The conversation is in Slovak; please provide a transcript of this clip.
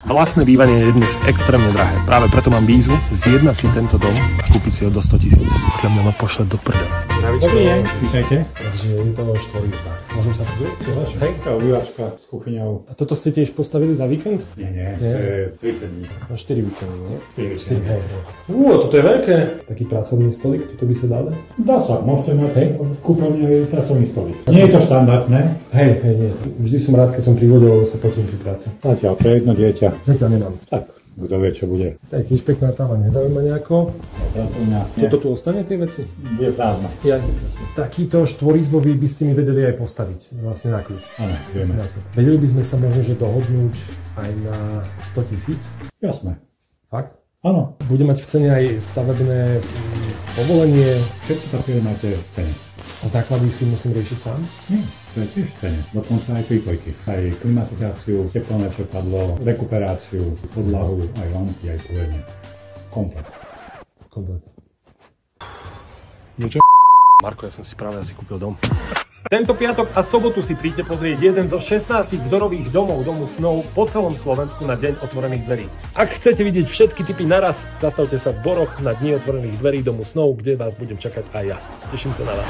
Vlastné bývanie je dnes extrémne drahé. Práve preto mám výzvu zjednať si tento dom a kúpiť si ho do 100 000. Podľa mňa ma pošle do prdela. Dobrý deň, vítajte. Takže je to štvorizba. Môžem sa pozrieť? Hej, obývačka s kuchyňou. A toto ste tiež postavili za víkend? Nie, to je 30 dní. Na 4 víkendy, nie? 4 víkendy. Hej. Toto je veľké. Taký pracovný stolik, toto by sa dal dať? Dá sa, môžete mať v kúpeľni pracovný stolík. Nie je to štandardné. Hej, nie. Vždy som rád, keď som pri vode, lebo sa potím pri práci. Zatiaľ pre jedno dieťa. Zatiaľ nemám. Tak, kto vie, čo bude. To je tiež pekná táva, nezaujíma nejako. Toto tu ostane, tie veci? Bude prázdna. Ja, takýto štvorizbový by ste mi vedeli aj postaviť, vlastne na kľúč. Áno, vieme. Vedeli by sme sa možno, že dohodnúť aj na 100 000? Jasné. Fakt? Áno. Bude mať v cene aj stavebné povolenie. Všetky papiere máte v cene. A základy si musím riešiť sám? Nie, to je tiež v cene. Dokonca aj prípojky. Aj klimatizáciu, teplné čerpadlo, rekuperáciu, podlahu, aj lampy, aj kúrenie. Komplet. Niečo? Marko, ja som si práve asi kúpil dom. Tento piatok a sobotu si príďte pozrieť jeden zo 16 vzorových domov Domu snov po celom Slovensku na Deň otvorených dverí. Ak chcete vidieť všetky typy naraz, zastavte sa v Boroch na Dni otvorených dverí Domu snov, kde vás budem čakať aj ja. Teším sa na vás.